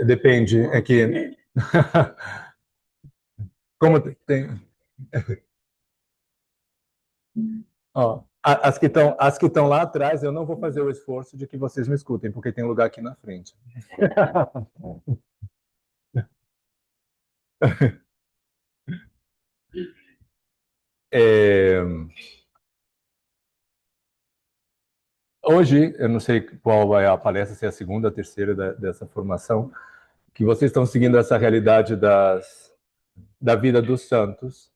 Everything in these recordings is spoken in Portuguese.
Depende. É que como tem, ó, as que estão lá atrás, eu não vou fazer o esforço de que vocês me escutem, porque tem lugar aqui na frente. Hoje, eu não sei qual é a palestra, se é a segunda, a terceira dessa formação, que vocês estão seguindo essa realidade da vida dos santos.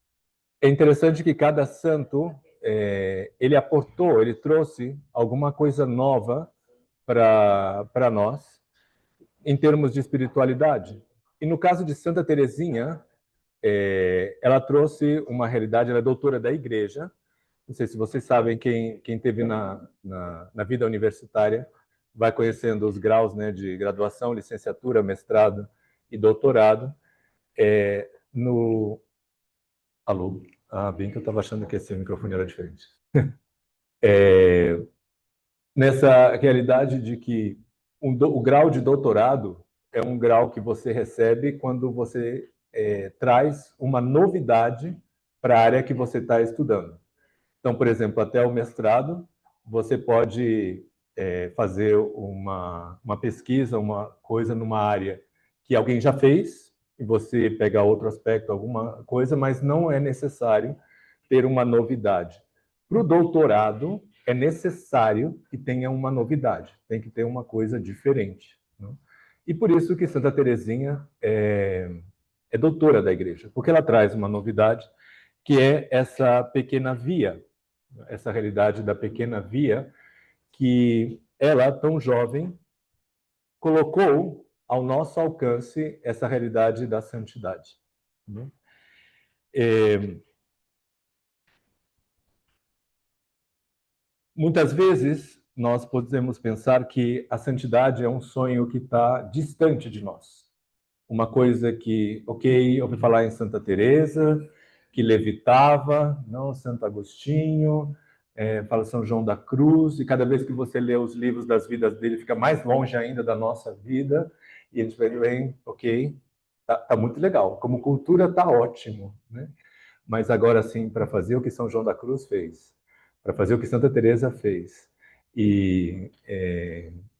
É interessante que cada santo, ele aportou, ele trouxe alguma coisa nova para nós, em termos de espiritualidade. E no caso de Santa Teresinha, ela trouxe uma realidade, ela é doutora da igreja. Não sei se vocês sabem, quem teve na vida universitária vai conhecendo os graus, né, de graduação, licenciatura, mestrado e doutorado. Alô? Bem que eu estava achando que esse microfone era diferente. Nessa realidade de que o grau de doutorado é um grau que você recebe quando você traz uma novidade para a área que você está estudando. Então, por exemplo, até o mestrado, você pode fazer uma pesquisa, uma coisa numa área que alguém já fez, e você pegar outro aspecto, alguma coisa, mas não é necessário ter uma novidade. Para o doutorado, é necessário que tenha uma novidade, tem que ter uma coisa diferente, né? E por isso que Santa Teresinha é doutora da igreja, porque ela traz uma novidade, que é essa pequena via, essa realidade da pequena via, que ela, tão jovem, colocou ao nosso alcance essa realidade da santidade. Muitas vezes, nós podemos pensar que a santidade é um sonho que está distante de nós. Uma coisa que, ok, ouvi falar em Santa Teresa, que levitava, não, Santo Agostinho, fala São João da Cruz, e cada vez que você lê os livros das vidas dele, fica mais longe ainda da nossa vida, e a gente vai bem, ok, tá muito legal, como cultura tá ótimo, né? Mas agora sim, para fazer o que São João da Cruz fez, para fazer o que Santa Teresa fez, e,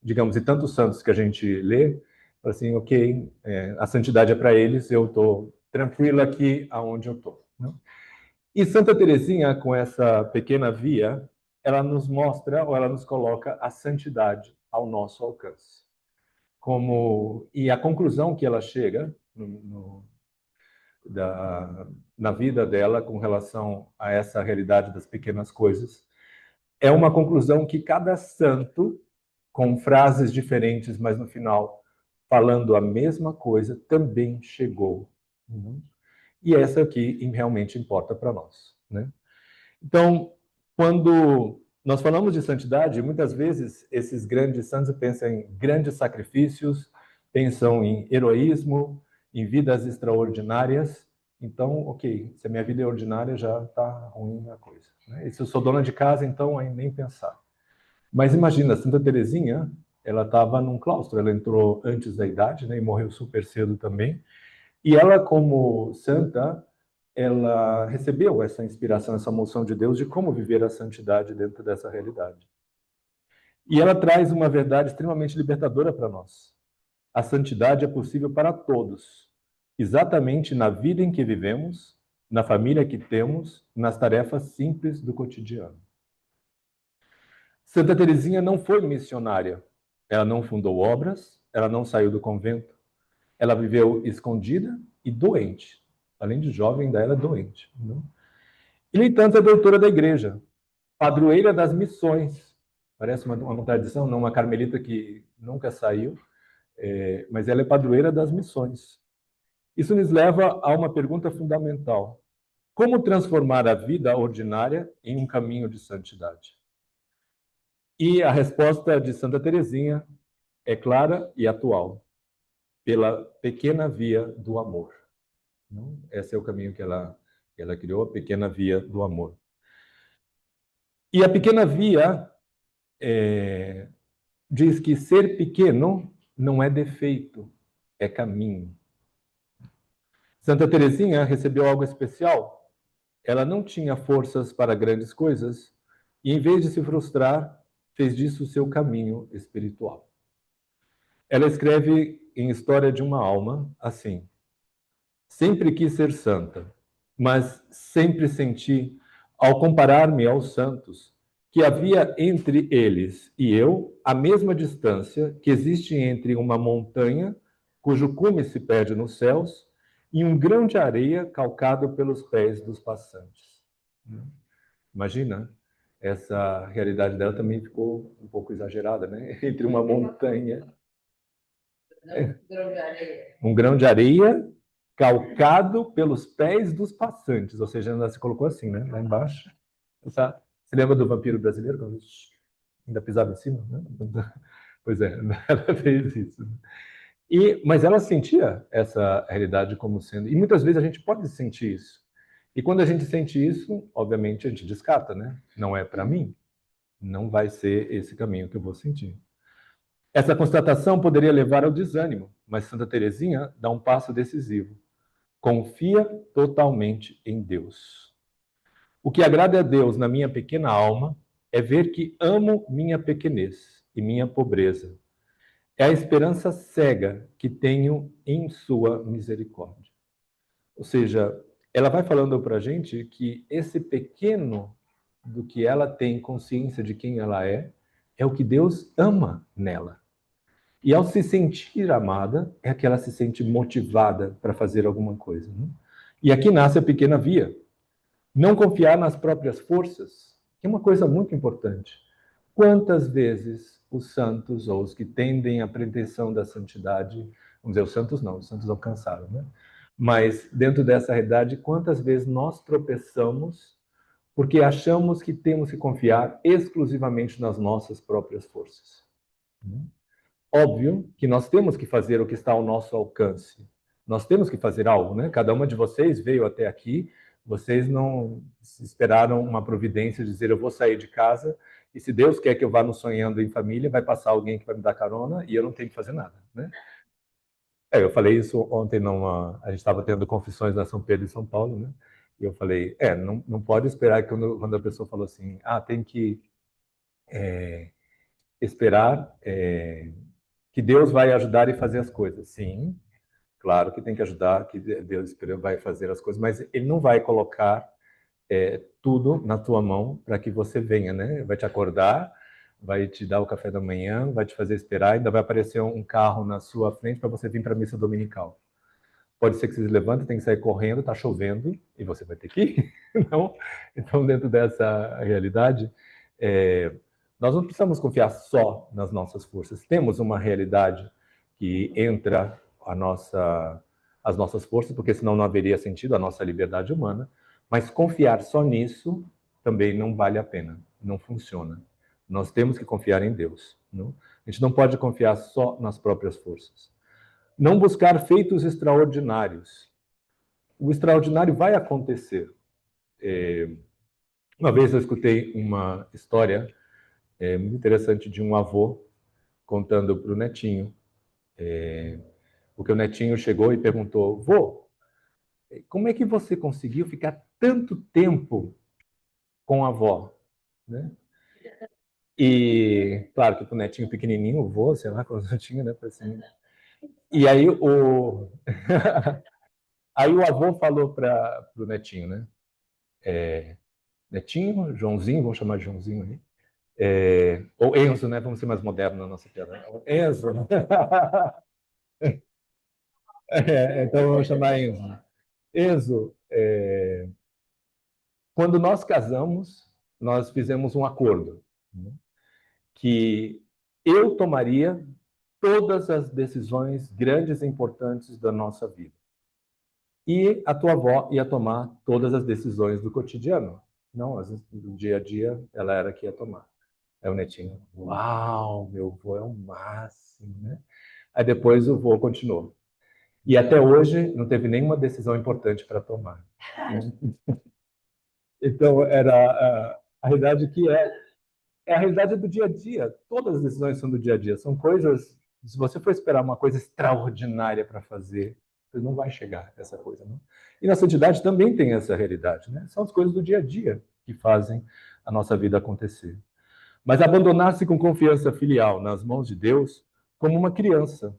digamos, e tantos santos que a gente lê, assim, ok, a santidade é para eles, eu estou tranquilo aqui aonde eu estou, né? E Santa Teresinha, com essa pequena via, ela nos mostra, ou ela nos coloca a santidade ao nosso alcance. E a conclusão que ela chega na vida dela com relação a essa realidade das pequenas coisas, é uma conclusão que cada santo, com frases diferentes, mas no final falando a mesma coisa, também chegou. E essa aqui realmente importa para nós, né? Então, quando nós falamos de santidade, muitas vezes esses grandes santos pensam em grandes sacrifícios, pensam em heroísmo, em vidas extraordinárias. Então, ok, se a minha vida é ordinária, já está ruim a coisa, né? E se eu sou dona de casa, então aí nem pensar. Mas imagina, Santa Teresinha, ela estava num claustro, ela entrou antes da idade, né, e morreu super cedo também. E ela, como santa, ela recebeu essa inspiração, essa moção de Deus de como viver a santidade dentro dessa realidade. E ela traz uma verdade extremamente libertadora para nós. A santidade é possível para todos, exatamente na vida em que vivemos, na família que temos, nas tarefas simples do cotidiano. Santa Teresinha não foi missionária. Ela não fundou obras, ela não saiu do convento. Ela viveu escondida e doente. Além de jovem, ainda era doente, não? E, no entanto, é doutora da igreja, padroeira das missões. Parece uma tradição, não, uma carmelita que nunca saiu, mas ela é padroeira das missões. Isso nos leva a uma pergunta fundamental: como transformar a vida ordinária em um caminho de santidade? E a resposta de Santa Teresinha é clara e atual: pela pequena via do amor. Esse é o caminho que ela criou, a pequena via do amor. E a pequena Via diz que ser pequeno não é defeito, é caminho. Santa Teresinha recebeu algo especial. Ela não tinha forças para grandes coisas e, em vez de se frustrar, fez disso o seu caminho espiritual. Ela escreve em História de uma Alma assim: sempre quis ser santa, mas sempre senti, ao comparar-me aos santos, que havia entre eles e eu a mesma distância que existe entre uma montanha, cujo cume se perde nos céus, e um grão de areia calcado pelos pés dos passantes. Imagina, essa realidade dela também ficou um pouco exagerada, né? Entre uma montanha, um grão de areia calcado pelos pés dos passantes, ou seja, ela se colocou assim, né? Lá embaixo. Tá? Você lembra do vampiro brasileiro? Quando ainda pisava em cima, né? Pois é, ela fez isso. Mas ela sentia essa realidade como sendo. E muitas vezes a gente pode sentir isso. E quando a gente sente isso, obviamente a gente descarta, né? Não é para mim. Não vai ser esse caminho que eu vou sentir. Essa constatação poderia levar ao desânimo, mas Santa Teresinha dá um passo decisivo. Confia totalmente em Deus. O que agrada a Deus na minha pequena alma é ver que amo minha pequenez e minha pobreza. É a esperança cega que tenho em sua misericórdia. Ou seja, ela vai falando para a gente que esse pequeno do que ela tem consciência de quem ela é o que Deus ama nela. E ao se sentir amada, é que ela se sente motivada para fazer alguma coisa. Né? E aqui nasce a pequena Via. Não confiar nas próprias forças, que é uma coisa muito importante. Quantas vezes os santos, ou os que tendem à pretensão da santidade, vamos dizer, os santos não, os santos alcançaram, né? Mas dentro dessa realidade, quantas vezes nós tropeçamos porque achamos que temos que confiar exclusivamente nas nossas próprias forças? Óbvio que nós temos que fazer o que está ao nosso alcance. Nós temos que fazer algo, né? Cada uma de vocês veio até aqui, vocês não esperaram uma providência de dizer eu vou sair de casa e se Deus quer que eu vá no Sonhando em Família, vai passar alguém que vai me dar carona e eu não tenho que fazer nada, né? Eu falei isso ontem a gente estava tendo confissões na São Pedro e São Paulo, né? E eu falei, não pode esperar que quando a pessoa falou assim, tem que esperar que Deus vai ajudar e fazer as coisas. Sim, claro que tem que ajudar, que Deus vai fazer as coisas, mas Ele não vai colocar tudo na tua mão para que você venha, né? Vai te acordar, vai te dar o café da manhã, vai te fazer esperar, ainda vai aparecer um carro na sua frente para você vir para a missa dominical. Pode ser que você se levante, tem que sair correndo, está chovendo, e você vai ter que ir. Não? Então, dentro dessa realidade, nós não precisamos confiar só nas nossas forças. Temos uma realidade que entra as nossas forças, porque senão não haveria sentido a nossa liberdade humana, mas confiar só nisso também não vale a pena, não funciona. Nós temos que confiar em Deus. Não? A gente não pode confiar só nas próprias forças. Não buscar feitos extraordinários. O extraordinário vai acontecer. Uma vez eu escutei uma história muito interessante de um avô contando para o netinho. Porque o netinho chegou e perguntou: vô, como é que você conseguiu ficar tanto tempo com a avó? Né? E, claro, que para o netinho pequenininho, o vô, sei lá quantos eu tinha, né? Assim. E aí aí o avô falou para o netinho, né? Netinho, Joãozinho, vamos chamar de Joãozinho aí. Ou Enzo, né? Vamos ser mais modernos na nossa piada. Enzo. Então vamos chamar Enzo. Enzo, quando nós casamos, nós fizemos um acordo, né? Que eu tomaria todas as decisões grandes e importantes da nossa vida. E a tua avó ia tomar todas as decisões do cotidiano. Não, às vezes, do dia a dia, ela era que ia tomar. Aí o netinho, uau, meu avô é o máximo, né? Aí depois o vô continuou. E até hoje não teve nenhuma decisão importante para tomar. Então era A realidade que é a realidade do dia a dia. Todas as decisões são do dia a dia. São coisas. Se você for esperar uma coisa extraordinária para fazer, você não vai chegar a essa coisa. Não? E na santidade também tem essa realidade. Né? São as coisas do dia a dia que fazem a nossa vida acontecer. Mas abandonar-se com confiança filial nas mãos de Deus, como uma criança.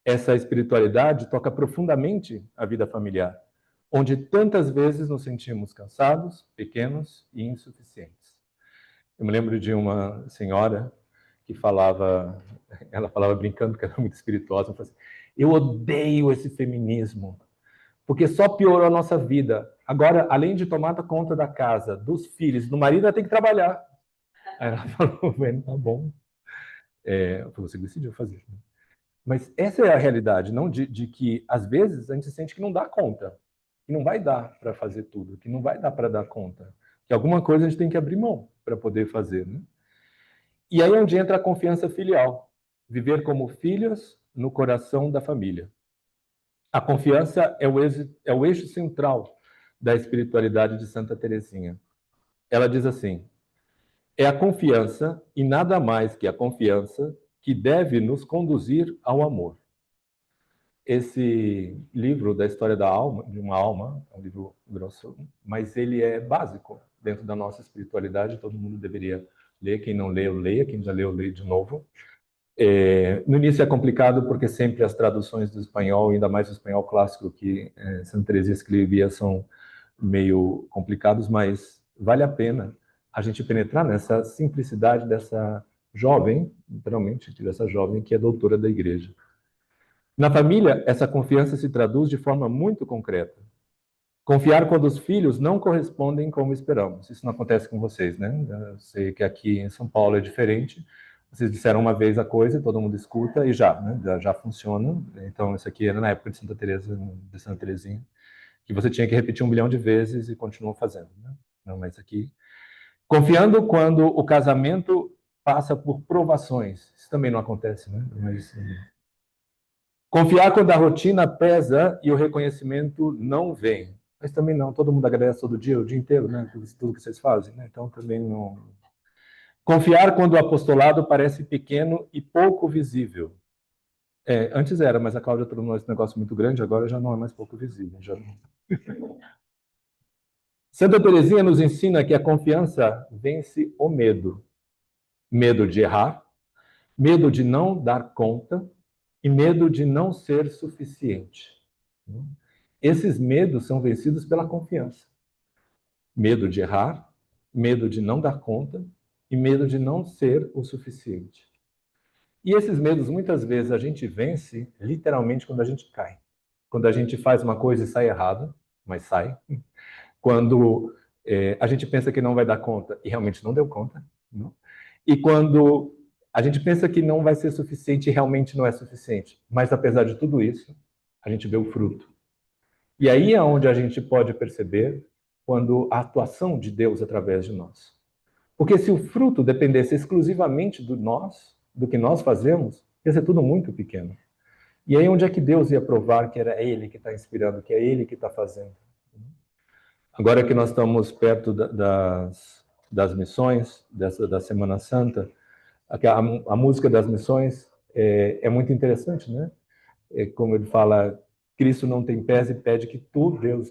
Essa espiritualidade toca profundamente a vida familiar, onde tantas vezes nos sentimos cansados, pequenos e insuficientes. Eu me lembro de uma senhora que ela falava brincando que era muito espirituosa, falava assim, eu odeio esse feminismo, porque só piorou a nossa vida. Agora, além de tomar conta da casa, dos filhos, do marido, ela tem que trabalhar. Aí ela falou, bueno, tá bom. Você decidiu fazer. Mas essa é a realidade, não de que, às vezes, a gente sente que não dá conta, que não vai dar para fazer tudo, que não vai dar para dar conta, que alguma coisa a gente tem que abrir mão para poder fazer. Né? E aí é onde entra a confiança filial, viver como filhos no coração da família. A confiança é o eixo central da espiritualidade de Santa Teresinha. Ela diz assim, é a confiança, e nada mais que a confiança, que deve nos conduzir ao amor. Esse livro da história da alma, de uma alma, é um livro grosso, mas ele é básico dentro da nossa espiritualidade, todo mundo deveria ler, quem não leu, leia, quem já leu, leia de novo. No início é complicado porque sempre as traduções do espanhol, ainda mais o espanhol clássico que Santa Teresa escrevia, são meio complicados, mas vale a pena a gente penetrar nessa simplicidade dessa jovem, literalmente, dessa jovem que é doutora da igreja. Na família, essa confiança se traduz de forma muito concreta. Confiar quando os filhos não correspondem como esperamos. Isso não acontece com vocês, né? Eu sei que aqui em São Paulo é diferente. Vocês disseram uma vez a coisa, todo mundo escuta e já, né? Já funciona. Então, isso aqui era na época de Santa Teresa, de Santa Teresinha, que você tinha que repetir 1 bilhão de vezes e continuou fazendo, né? Não, mas aqui... Confiando quando o casamento passa por provações. Isso também não acontece, né? Mas... Confiar quando a rotina pesa e o reconhecimento não vem. Mas também não, todo mundo agradece todo dia, o dia inteiro, né? Tudo que vocês fazem, né? Então também não. Confiar quando o apostolado parece pequeno e pouco visível. Antes era, mas a Cláudia tornou esse negócio muito grande, agora já não é mais pouco visível. Já... Santa Teresinha nos ensina que a confiança vence o medo. Medo de errar, medo de não dar conta e medo de não ser suficiente. Esses medos são vencidos pela confiança. Medo de errar, medo de não dar conta e medo de não ser o suficiente. E esses medos, muitas vezes, a gente vence literalmente quando a gente cai. Quando a gente faz uma coisa e sai errado, mas sai. Quando a gente pensa que não vai dar conta e realmente não deu conta. Não? E quando a gente pensa que não vai ser suficiente e realmente não é suficiente. Mas, apesar de tudo isso, a gente vê o fruto. E aí é onde a gente pode perceber quando a atuação de Deus através de nós. Porque se o fruto dependesse exclusivamente do nós, do que nós fazemos, ia ser tudo muito pequeno. E aí onde é que Deus ia provar que era Ele que está inspirando, que é Ele que está fazendo? Agora que nós estamos perto das missões, da Semana Santa, a música das missões é muito interessante, né? Como ele fala, Cristo não tem pés e pede que tu, Deus,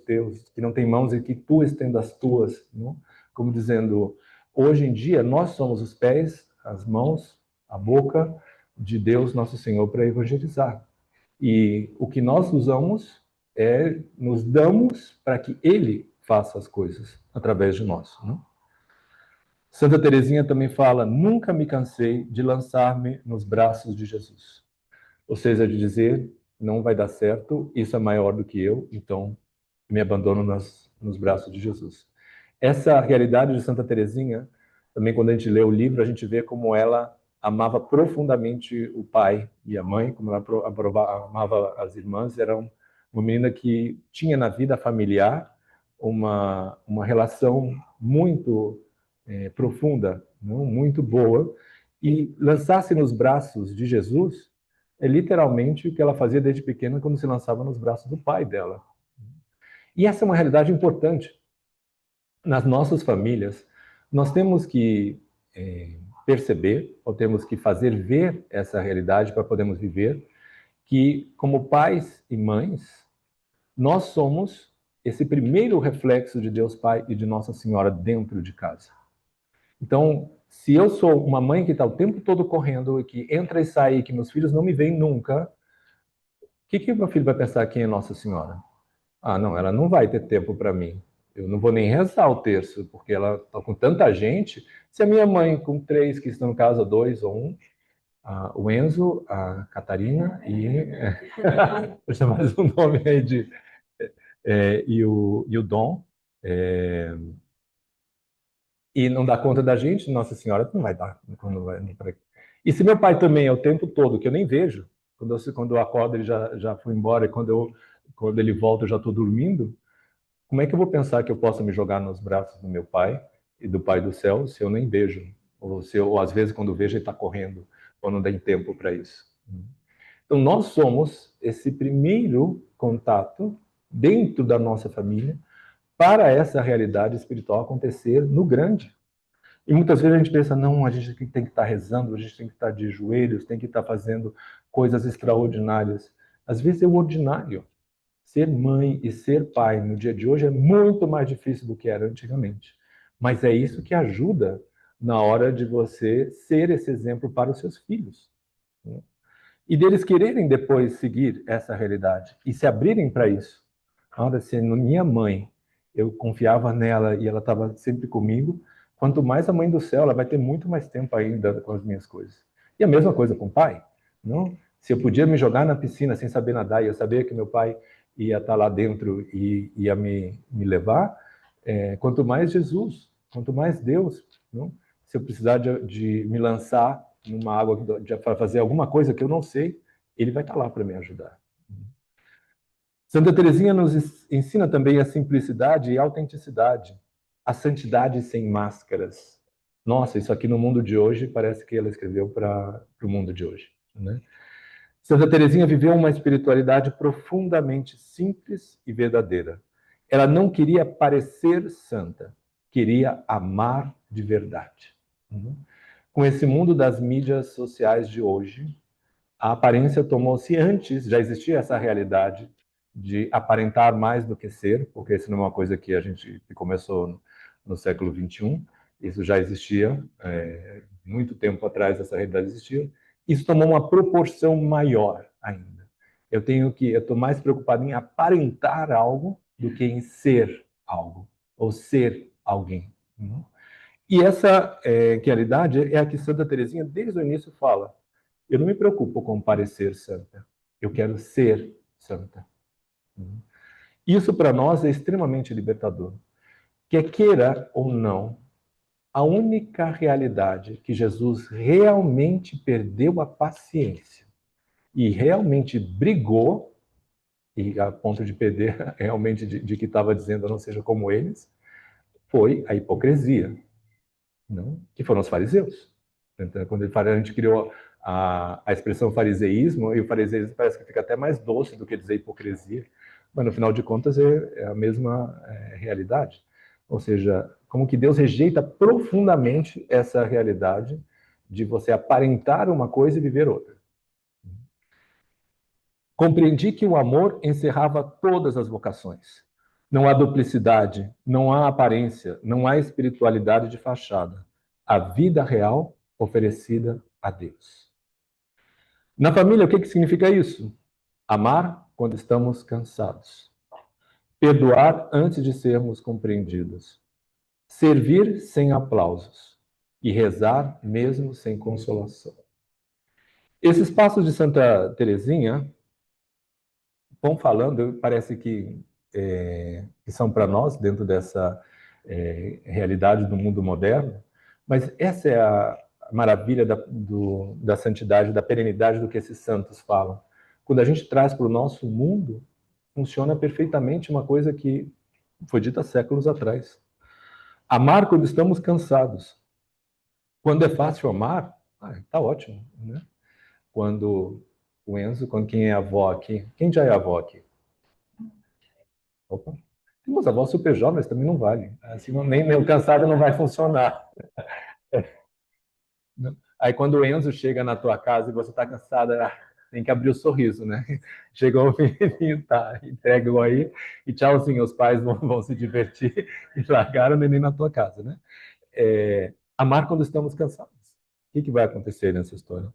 que não tem mãos e que tu estenda as tuas. Não? Como dizendo, hoje em dia nós somos os pés, as mãos, a boca de Deus, nosso Senhor, para evangelizar. E o que nós usamos nos damos para que Ele faça as coisas através de nós. Não? Santa Teresinha também fala, nunca me cansei de lançar-me nos braços de Jesus. Ou seja, de dizer, não vai dar certo, isso é maior do que eu, então me abandono nos braços de Jesus. Essa realidade de Santa Teresinha, também quando a gente lê o livro, a gente vê como ela amava profundamente o pai e a mãe, como ela amava as irmãs, era uma menina que tinha na vida familiar uma relação muito profunda, não? Muito boa, e lançar-se nos braços de Jesus é literalmente o que ela fazia desde pequena quando se lançava nos braços do pai dela. E essa é uma realidade importante. Nas nossas famílias, Nós temos que perceber, ou temos que fazer ver essa realidade para podermos viver, que como pais e mães, nós somos esse primeiro reflexo de Deus Pai e de Nossa Senhora dentro de casa. Então, se eu sou uma mãe que está o tempo todo correndo, que entra e sai, que meus filhos não me veem nunca, o que meu filho vai pensar quem é Nossa Senhora? Ah, não, ela não vai ter tempo para mim. Eu não vou nem rezar o terço, porque ela está com tanta gente. Se a minha mãe, com 3 que estão em casa, 2 ou 1, o Enzo, a Catarina e... deixa mais um nome aí de... e o Dom, e não dá conta da gente, Nossa Senhora não vai dar. Quando vai, e se meu pai também é o tempo todo, que eu nem vejo, quando eu acordo ele já foi embora, e quando ele volta eu já estou dormindo, como é que eu vou pensar que eu possa me jogar nos braços do meu pai e do Pai do céu se eu nem vejo? Ou às vezes quando vejo ele está correndo, ou não tem tempo para isso. Então nós somos esse primeiro contato dentro da nossa família para essa realidade espiritual acontecer no grande. E muitas vezes a gente pensa, não, a gente tem que estar rezando, a gente tem que estar de joelhos, tem que estar fazendo coisas extraordinárias. Às vezes é o ordinário. Ser mãe e ser pai no dia de hoje é muito mais difícil do que era antigamente. Mas é isso que ajuda na hora de você ser esse exemplo para os seus filhos. E deles quererem depois seguir essa realidade e se abrirem para isso. Olha, se minha mãe, eu confiava nela e ela estava sempre comigo, quanto mais a mãe do céu, ela vai ter muito mais tempo ainda com as minhas coisas. E a mesma coisa com o pai, não? Se eu podia me jogar na piscina sem saber nadar e eu sabia que meu pai ia estar lá dentro e ia me levar, quanto mais Jesus, quanto mais Deus, não? Se eu precisar de me lançar numa água para fazer alguma coisa que eu não sei, ele vai estar lá para me ajudar. Santa Teresinha nos ensina também a simplicidade e a autenticidade, a santidade sem máscaras. Nossa, isso aqui no mundo de hoje parece que ela escreveu para o mundo de hoje, né? Santa Teresinha viveu uma espiritualidade profundamente simples e verdadeira. Ela não queria parecer santa, queria amar de verdade. Com esse mundo das mídias sociais de hoje, a aparência tomou-se antes, já existia essa realidade de aparentar mais do que ser, porque isso não é uma coisa que a gente começou no século XXI, isso já existia, muito tempo atrás essa realidade existia, isso tomou uma proporção maior ainda. Eu estou mais preocupado em aparentar algo do que em ser algo, ou ser alguém. E essa realidade é a que Santa Teresinha, desde o início, fala. Eu não me preocupo com parecer santa. Eu quero ser santa. Isso para nós é extremamente libertador. Quer queira ou não, a única realidade que Jesus realmente perdeu a paciência e realmente brigou, e a ponto de perder realmente de que estava dizendo não seja como eles, foi a hipocrisia, não? Que foram os fariseus. Então, quando a gente criou a expressão fariseísmo, e o fariseísmo parece que fica até mais doce do que dizer hipocrisia, mas no final de contas é a mesma realidade. Ou seja, como que Deus rejeita profundamente essa realidade de você aparentar uma coisa e viver outra. Compreendi que o amor encerrava todas as vocações. Não há duplicidade, não há aparência, não há espiritualidade de fachada. A vida real oferecida a Deus. Na família, o que significa isso? Amar quando estamos cansados. Perdoar antes de sermos compreendidos. Servir sem aplausos. E rezar mesmo sem consolação. Esses passos de Santa Teresinha vão falando, parece que são para nós, dentro dessa realidade do mundo moderno, mas essa é a maravilha da santidade, da perenidade do que esses santos falam. Quando a gente traz para o nosso mundo, funciona perfeitamente uma coisa que foi dita séculos atrás. Amar quando estamos cansados. Quando é fácil amar, tá ótimo, né? Quando quem é avó aqui? Quem já é avó aqui? Opa. Meus avós super jovens também não valem. Assim, nem o cansado não vai funcionar. Aí quando o Enzo chega na tua casa e você está cansada, tem que abrir o sorriso, né? Chegou o menininho, tá, entrega aí e tchauzinho, os pais vão se divertir e largaram o neném na tua casa, né? Amar quando estamos cansados. O que vai acontecer nessa história?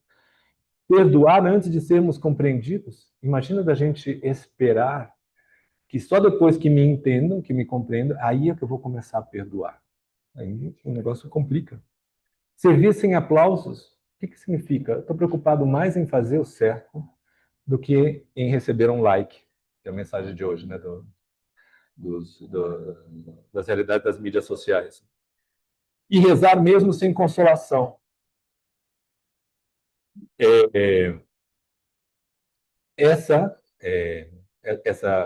Perdoar antes de sermos compreendidos. Imagina da gente esperar que só depois que me entendam, que me compreendam, aí é que eu vou começar a perdoar. Aí o negócio complica. Servir sem aplausos, o que significa? Estou preocupado mais em fazer o certo do que em receber um like, que é a mensagem de hoje, né, das realidades das mídias sociais. E rezar mesmo sem consolação. Essa,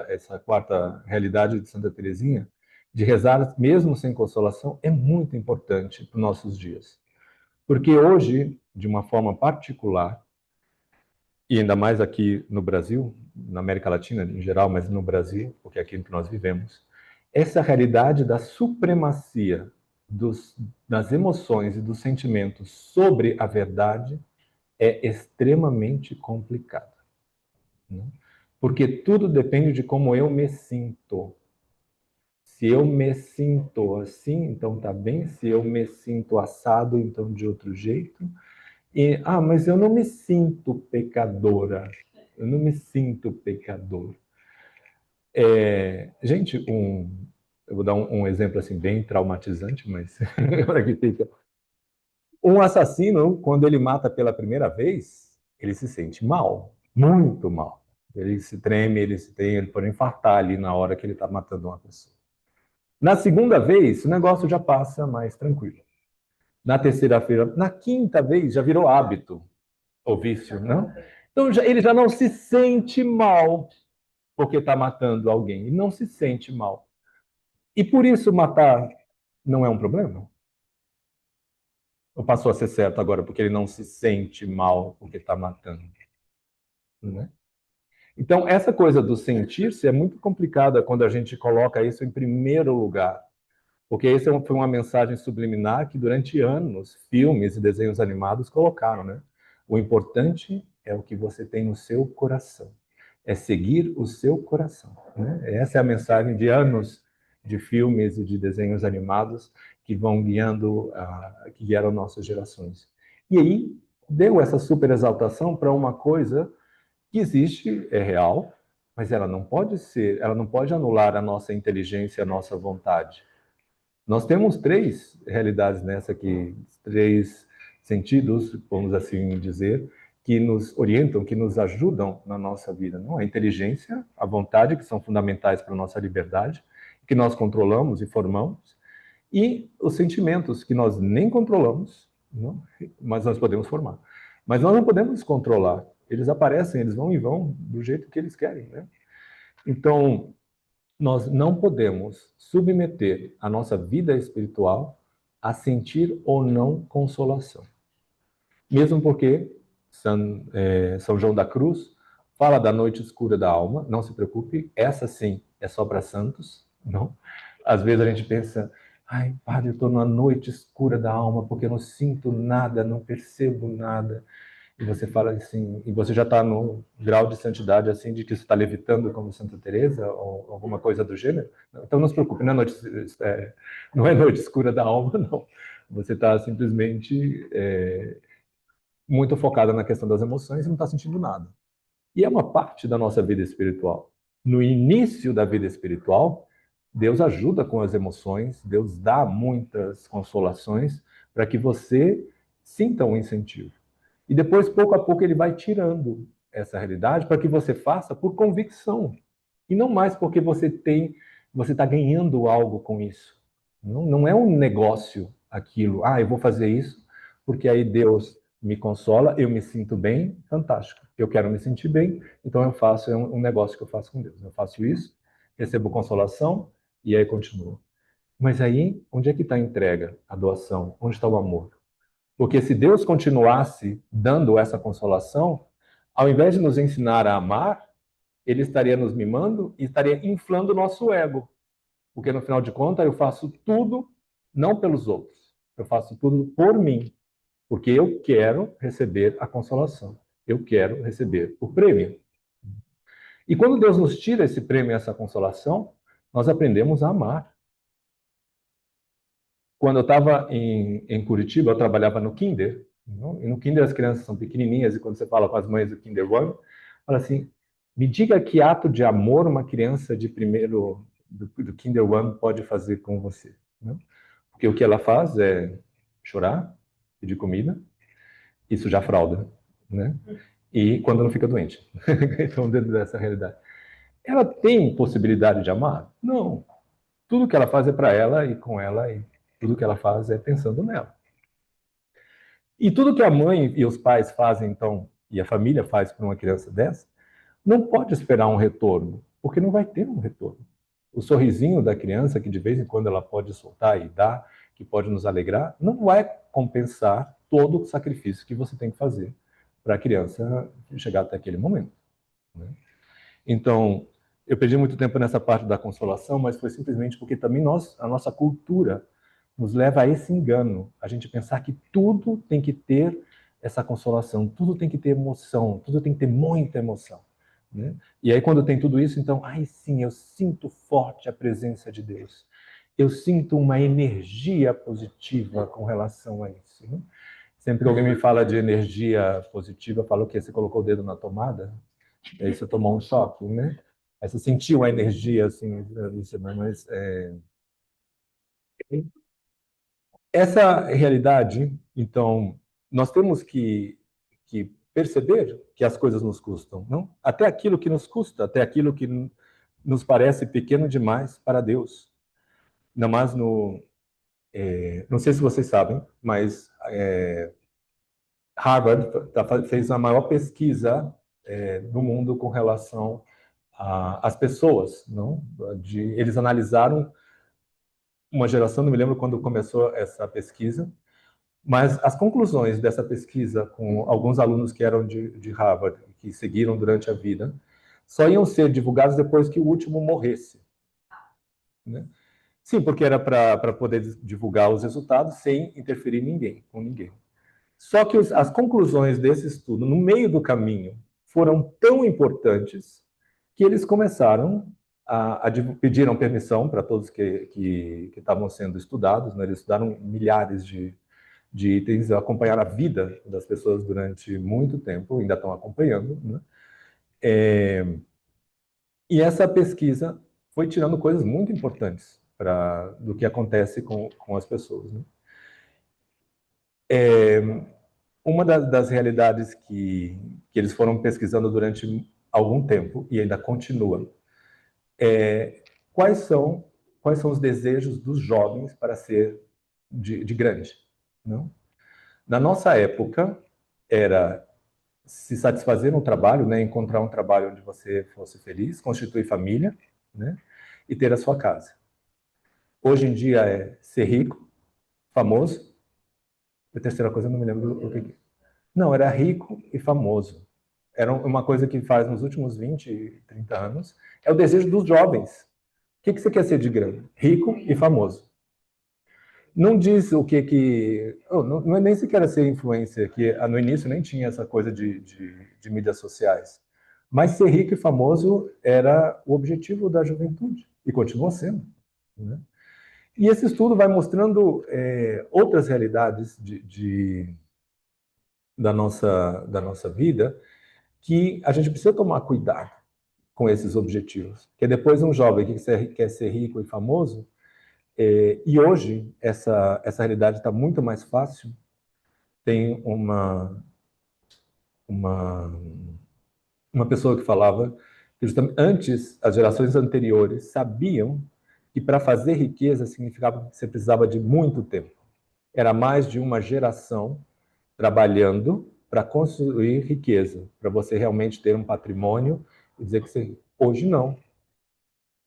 essa quarta realidade de Santa Teresinha, de rezar mesmo sem consolação, é muito importante para os nossos dias. Porque hoje, de uma forma particular, e ainda mais aqui no Brasil, na América Latina em geral, mas no Brasil, porque é aqui que nós vivemos, essa realidade da supremacia das emoções e dos sentimentos sobre a verdade é extremamente complicada, né? Porque tudo depende de como eu me sinto. Se eu me sinto assim, então tá bem. Se eu me sinto assado, então de outro jeito. Mas eu não me sinto pecadora. Eu não me sinto pecador. Gente, eu vou dar um exemplo assim bem traumatizante, mas agora que fica. Um assassino, quando ele mata pela primeira vez, ele se sente mal, muito mal. Ele se treme, ele pode infartar ali na hora que ele está matando uma pessoa. Na segunda vez, o negócio já passa mais tranquilo. Na terceira-feira, na quinta vez, já virou hábito, ou vício, não? Então ele já não se sente mal porque está matando alguém. Ele não se sente mal. E por isso matar não é um problema? Ou passou a ser certo agora porque ele não se sente mal porque está matando? Né? Então, essa coisa do sentir-se é muito complicada quando a gente coloca isso em primeiro lugar. Porque isso foi uma mensagem subliminar que durante anos filmes e desenhos animados colocaram, né? O importante é o que você tem no seu coração. É seguir o seu coração, né? Essa é a mensagem de anos de filmes e de desenhos animados que vão guiando, que guiaram nossas gerações. E aí deu essa super exaltação para uma coisa que existe, é real, mas ela não pode anular a nossa inteligência, a nossa vontade. Nós temos três realidades nessa aqui, três sentidos, vamos assim dizer, que nos orientam, que nos ajudam na nossa vida. Não? A inteligência, a vontade, que são fundamentais para a nossa liberdade, que nós controlamos e formamos, e os sentimentos, que nós nem controlamos, não? Mas nós podemos formar. Mas nós não podemos controlar. Eles aparecem, eles vão e vão do jeito que eles querem. Né? Então, nós não podemos submeter a nossa vida espiritual a sentir ou não consolação. Mesmo porque São João da Cruz fala da noite escura da alma, não se preocupe, essa sim é só para santos, não? Às vezes a gente pensa, ai, padre, eu estou numa noite escura da alma porque eu não sinto nada, não percebo nada. E você fala assim, e você já está no grau de santidade assim de que você está levitando como Santa Teresa ou alguma coisa do gênero. Então não se preocupe, não é noite escura da alma, não. Você está simplesmente muito focada na questão das emoções e não está sentindo nada. E é uma parte da nossa vida espiritual. No início da vida espiritual, Deus ajuda com as emoções, Deus dá muitas consolações para que você sinta um incentivo. E depois, pouco a pouco, ele vai tirando essa realidade para que você faça por convicção. E não mais porque você está ganhando algo com isso. Não é um negócio aquilo. Eu vou fazer isso porque aí Deus me consola, eu me sinto bem, fantástico. Eu quero me sentir bem, então eu faço, é um negócio que eu faço com Deus. Eu faço isso, recebo consolação e aí continuo. Mas aí, onde é que está a entrega, a doação? Onde está o amor? Porque se Deus continuasse dando essa consolação, ao invés de nos ensinar a amar, ele estaria nos mimando e estaria inflando o nosso ego. Porque, no final de contas, eu faço tudo não pelos outros. Eu faço tudo por mim. Porque eu quero receber a consolação. Eu quero receber o prêmio. E quando Deus nos tira esse prêmio, essa consolação, nós aprendemos a amar. Quando eu estava em Curitiba, eu trabalhava no Kinder. Não? E no Kinder as crianças são pequenininhas, e quando você fala com as mães do Kinder One, fala assim, me diga que ato de amor uma criança de primeiro do Kinder One pode fazer com você. Não? Porque o que ela faz é chorar, pedir comida e sujar fralda. Né? E quando não fica doente. Então, dentro dessa realidade. Ela tem possibilidade de amar? Não. Tudo que ela faz é para ela e com ela, e tudo que ela faz é pensando nela. E tudo que a mãe e os pais fazem, então, e a família faz para uma criança dessa, não pode esperar um retorno, porque não vai ter um retorno. O sorrisinho da criança, que de vez em quando ela pode soltar e dar, que pode nos alegrar, não vai compensar todo o sacrifício que você tem que fazer para a criança chegar até aquele momento. Né? Então, eu perdi muito tempo nessa parte da consolação, mas foi simplesmente porque também a nossa cultura nos leva a esse engano, a gente pensar que tudo tem que ter essa consolação, tudo tem que ter emoção, tudo tem que ter muita emoção. Né? E aí, quando tem tudo isso, então, ai sim, eu sinto forte a presença de Deus. Eu sinto uma energia positiva com relação a isso. Né? Sempre que alguém me fala de energia positiva, eu falo que você colocou o dedo na tomada, aí você tomou um choque, né? Aí você sentiu a energia, assim, mas essa realidade, então, nós temos que perceber que as coisas nos custam, não? Até aquilo que nos custa, até aquilo que nos parece pequeno demais para Deus. Ainda mais não sei se vocês sabem, mas Harvard fez a maior pesquisa do mundo com relação às pessoas, não? Eles analisaram uma geração, não me lembro quando começou essa pesquisa, mas as conclusões dessa pesquisa com alguns alunos que eram de Harvard, que seguiram durante a vida, só iam ser divulgados depois que o último morresse. Né? Sim, porque era para poder divulgar os resultados sem interferir com ninguém. Só que as conclusões desse estudo, no meio do caminho, foram tão importantes que eles começaram pediram permissão para todos que estavam sendo estudados, né? Eles estudaram milhares de itens, acompanharam a vida das pessoas durante muito tempo, ainda estão acompanhando, né? E essa pesquisa foi tirando coisas muito importantes do que acontece com as pessoas. Né? Uma das realidades que eles foram pesquisando durante algum tempo, e ainda continua, quais são os desejos dos jovens para ser de grande. Não? Na nossa época, era se satisfazer no trabalho, né, encontrar um trabalho onde você fosse feliz, constituir família, né, e ter a sua casa. Hoje em dia é ser rico, famoso. A terceira coisa eu não me lembro o que. Não, era rico e famoso. Era uma coisa que faz nos últimos 20, 30 anos. É o desejo dos jovens. O que você quer ser de grande? Rico e famoso. Não diz o que não é nem sequer ser influencer, que no início nem tinha essa coisa de mídias sociais. Mas ser rico e famoso era o objetivo da juventude, e continua sendo. Né? E esse estudo vai mostrando outras realidades da nossa vida que a gente precisa tomar cuidado com esses objetivos. Que depois um jovem que quer ser rico e famoso, e hoje essa realidade está muito mais fácil. Tem uma, uma pessoa que falava que justamente antes, as gerações anteriores sabiam que para fazer riqueza significava que você precisava de muito tempo. Era mais de uma geração trabalhando para construir riqueza, para você realmente ter um patrimônio e dizer que você... Hoje não.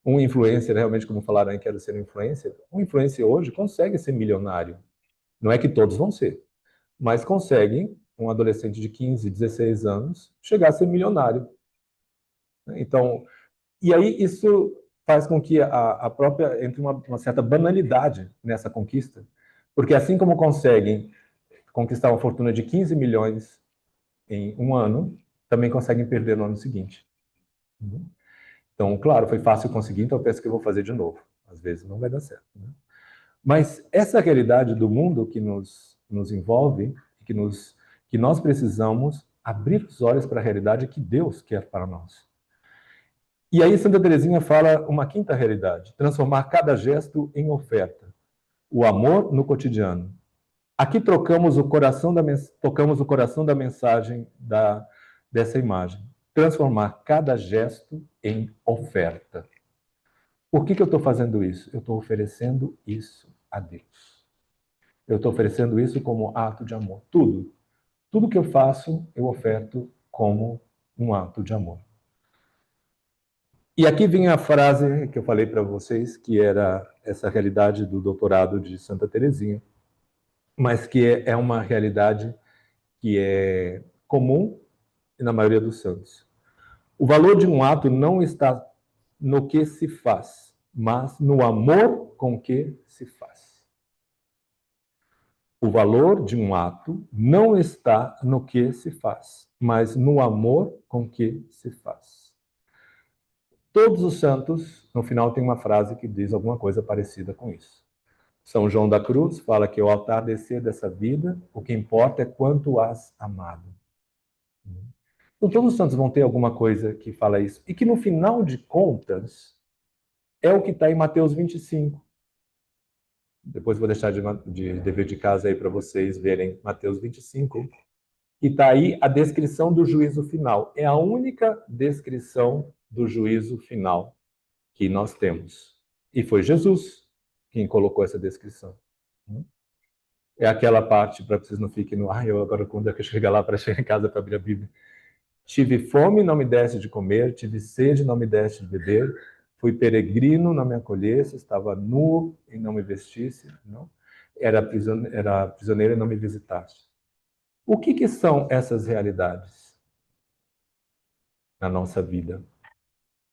Um influencer, realmente, como falaram aí, quero ser um influencer hoje consegue ser milionário. Não é que todos vão ser, mas conseguem, um adolescente de 15, 16 anos, chegar a ser milionário. Então, e aí isso faz com que a própria entre uma certa banalidade nessa conquista, porque assim como conseguem conquistar uma fortuna de 15 milhões em um ano, também conseguem perder no ano seguinte. Então, claro, foi fácil conseguir, então eu penso que eu vou fazer de novo. Às vezes não vai dar certo. Né? Mas essa realidade do mundo que nos envolve, que nós precisamos abrir os olhos para a realidade que Deus quer para nós. E aí Santa Teresinha fala uma quinta realidade, transformar cada gesto em oferta. O amor no cotidiano. Aqui tocamos o coração da mensagem dessa imagem. Transformar cada gesto em oferta. Por que eu estou fazendo isso? Eu estou oferecendo isso a Deus. Eu estou oferecendo isso como ato de amor. Tudo que eu faço, eu oferto como um ato de amor. E aqui vem a frase que eu falei para vocês, que era essa realidade do doutorado de Santa Teresinha, mas que é uma realidade que é comum na maioria dos santos. O valor de um ato não está no que se faz, mas no amor com que se faz. O valor de um ato não está no que se faz, mas no amor com que se faz. Todos os santos, no final, tem uma frase que diz alguma coisa parecida com isso. São João da Cruz fala que ao altar descer dessa vida, o que importa é quanto has amado. Então, todos os santos vão ter alguma coisa que fala isso. E que, no final de contas, é o que está em Mateus 25. Depois vou deixar de dever de casa aí para vocês verem Mateus 25. E está aí a descrição do juízo final. É a única descrição do juízo final que nós temos. E foi Jesus quem colocou essa descrição. É aquela parte, para vocês não fiquem no... eu agora quando é que eu chegar lá para chegar em casa para abrir a Bíblia. Tive fome, não me deste de comer. Tive sede, não me deste de beber. Fui peregrino, não me acolhesse. Estava nu e não me vestisse. Não? Era prisioneiro e não me visitaste. O que são essas realidades na nossa vida?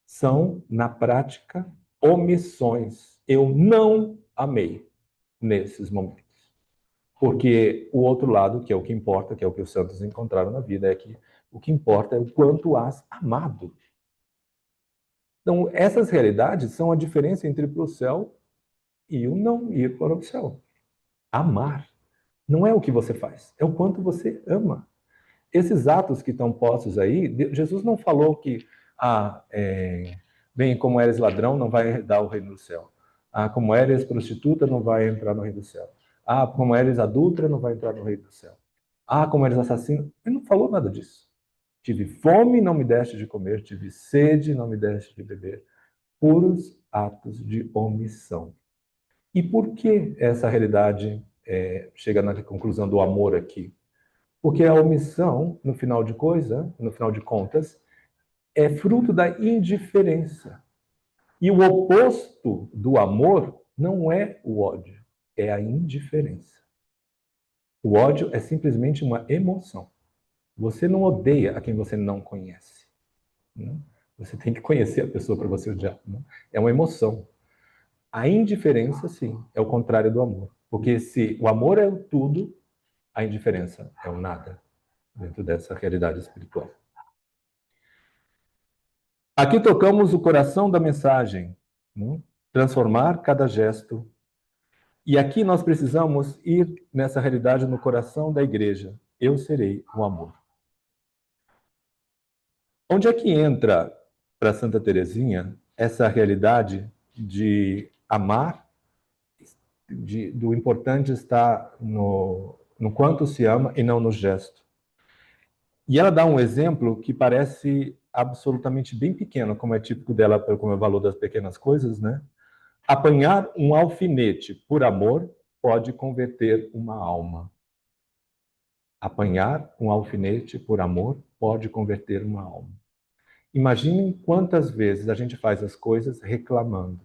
São, na prática, omissões. Eu não amei nesses momentos. Porque o outro lado, que é o que importa, que é o que os santos encontraram na vida, é que o que importa é o quanto has amado. Então, essas realidades são a diferença entre ir para o céu e o não ir para o céu. Amar não é o que você faz, é o quanto você ama. Esses atos que estão postos aí, Jesus não falou que, bem, como eres ladrão, não vai herdar o reino do céu. Como eres prostituta, não vai entrar no reino do céu. Como eres adúltera, não vai entrar no reino do céu. Como eres assassino. Ele não falou nada disso. Tive fome, não me deste de comer. Tive sede, não me deste de beber. Puros atos de omissão. E por que essa realidade chega na conclusão do amor aqui? Porque a omissão, no final de contas, é fruto da indiferença. E o oposto do amor não é o ódio, é a indiferença. O ódio é simplesmente uma emoção. Você não odeia a quem você não conhece. Né? Você tem que conhecer a pessoa para você odiar. Né? É uma emoção. A indiferença, sim, é o contrário do amor. Porque se o amor é o tudo, a indiferença é o nada, dentro dessa realidade espiritual. Aqui tocamos o coração da mensagem, né? Transformar cada gesto. E aqui nós precisamos ir nessa realidade no coração da igreja. Eu serei o amor. Onde é que entra para Santa Teresinha essa realidade de amar, do importante estar no quanto se ama e não no gesto? E ela dá um exemplo que parece absolutamente bem pequeno, como é típico dela, como é o valor das pequenas coisas, né? Apanhar um alfinete por amor pode converter uma alma. Apanhar um alfinete por amor pode converter uma alma. Imaginem quantas vezes a gente faz as coisas reclamando.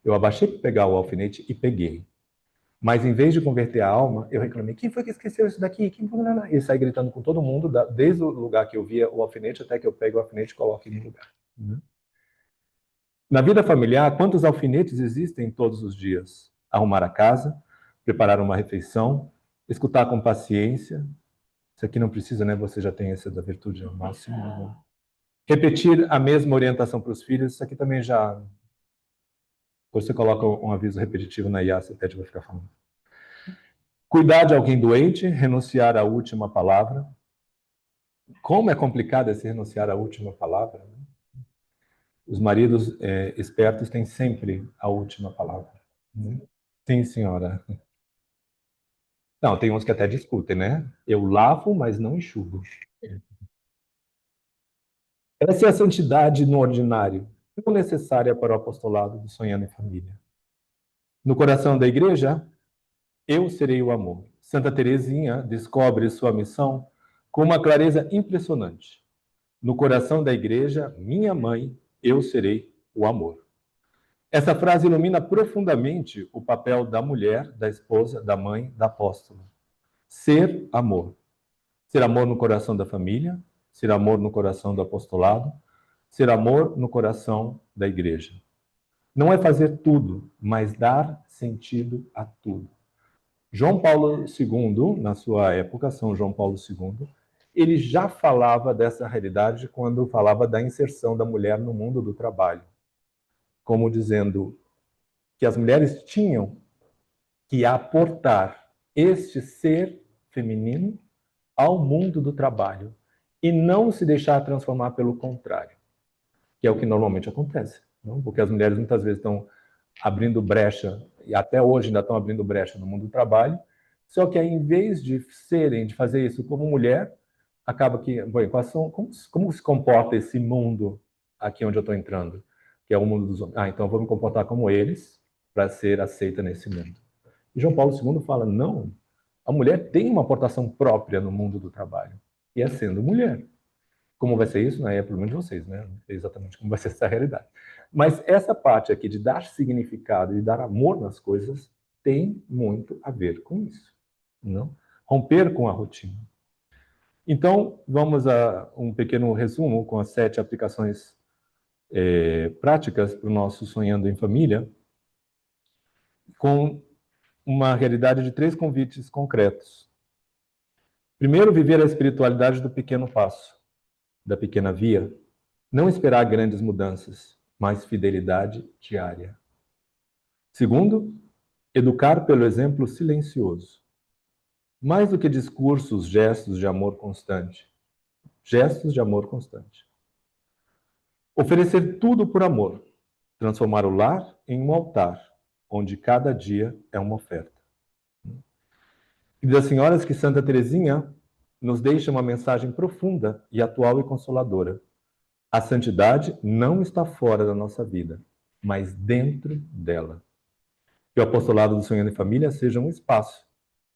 Eu abaixei para pegar o alfinete e peguei. Mas em vez de converter a alma, eu reclamei. Quem foi que esqueceu isso daqui? E saí gritando com todo mundo, desde o lugar que eu via o alfinete até que eu pegue o alfinete e coloque no lugar. Na vida familiar, quantos alfinetes existem todos os dias? Arrumar a casa, preparar uma refeição, escutar com paciência. Isso aqui não precisa, né? Você já tem essa da virtude ao máximo. Né? Repetir a mesma orientação para os filhos, isso aqui também já. Você coloca um aviso repetitivo na IA, você pede para ficar falando. Cuidar de alguém doente, renunciar à última palavra. Como é complicado esse renunciar à última palavra. Né? Os maridos espertos têm sempre a última palavra. Né? Sim, senhora. Não, tem uns que até discutem, né? Eu lavo, mas não enxugo. Essa é a santidade no ordinário, tão necessária para o apostolado do Sonhando em Família. No coração da igreja, eu serei o amor. Santa Teresinha descobre sua missão com uma clareza impressionante. No coração da igreja, minha mãe, eu serei o amor. Essa frase ilumina profundamente o papel da mulher, da esposa, da mãe, da apóstola. Ser amor. Ser amor no coração da família, ser amor no coração do apostolado, ser amor no coração da igreja. Não é fazer tudo, mas dar sentido a tudo. João Paulo II, na sua época, São João Paulo II, ele já falava dessa realidade quando falava da inserção da mulher no mundo do trabalho, como dizendo que as mulheres tinham que aportar este ser feminino ao mundo do trabalho e não se deixar transformar pelo contrário, que é o que normalmente acontece, não? Porque as mulheres muitas vezes estão abrindo brecha, e até hoje ainda estão abrindo brecha no mundo do trabalho, só que aí, em vez de fazer isso como mulher, acaba que, bom, como se comporta esse mundo aqui onde eu estou entrando, que é o mundo dos homens? Ah, então eu vou me comportar como eles para ser aceita nesse mundo. E João Paulo II fala, não, a mulher tem uma aportação própria no mundo do trabalho, e é sendo mulher. Como vai ser isso? Não é problema de vocês, né? Não sei exatamente como vai ser essa realidade. Mas essa parte aqui de dar significado e dar amor nas coisas tem muito a ver com isso. Não? Romper com a rotina. Então, vamos a um pequeno resumo com as 7 aplicações práticas para o nosso Sonhando em Família, com uma realidade de 3 convites concretos. Primeiro, viver a espiritualidade do pequeno passo, da pequena via. Não esperar grandes mudanças, mas fidelidade diária. Segundo, educar pelo exemplo silencioso. Mais do que discursos, gestos de amor constante. Gestos de amor constante. Oferecer tudo por amor. Transformar o lar em um altar, onde cada dia é uma oferta. E das senhoras que Santa Teresinha nos deixa uma mensagem profunda e atual e consoladora. A santidade não está fora da nossa vida, mas dentro dela. Que o apostolado do Sonhando em Família seja um espaço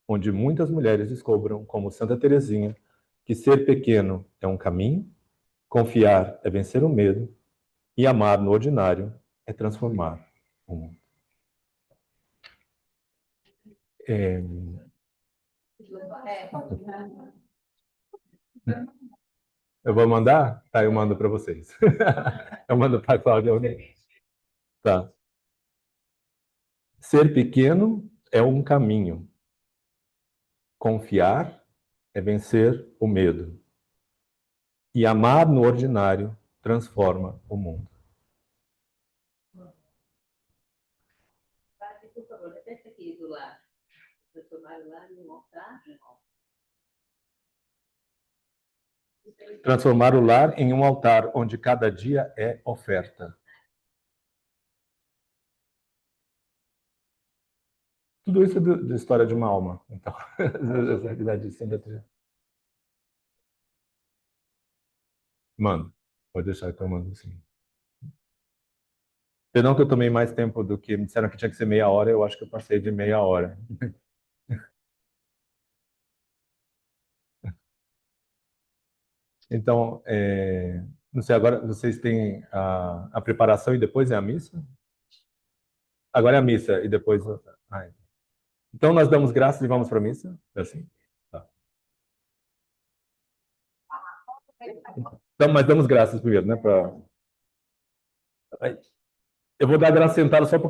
onde muitas mulheres descubram, como Santa Teresinha, que ser pequeno é um caminho, confiar é vencer o medo e amar no ordinário é transformar o mundo. É... Eu vou mandar? Tá, eu mando para vocês. Eu mando para a Cláudia. Tá. Ser pequeno é um caminho. Confiar é vencer o medo. E amar no ordinário transforma o mundo. Por favor, repete aqui do lar. Transformar o lar em um altar. Transformar o lar em um altar onde cada dia é oferta. Tudo isso é da história de uma alma. Então, mano, pode deixar que eu mando sim. Perdão que eu tomei mais tempo do que me disseram que tinha que ser meia hora, eu acho que eu passei de meia hora. Então, não sei, agora vocês têm a preparação e depois é a missa? Agora é a missa e depois. Ah, então nós damos graças e vamos para a missa? É assim? Tá. Então, mas damos graças primeiro, né? Eu vou dar a graça sentada só porque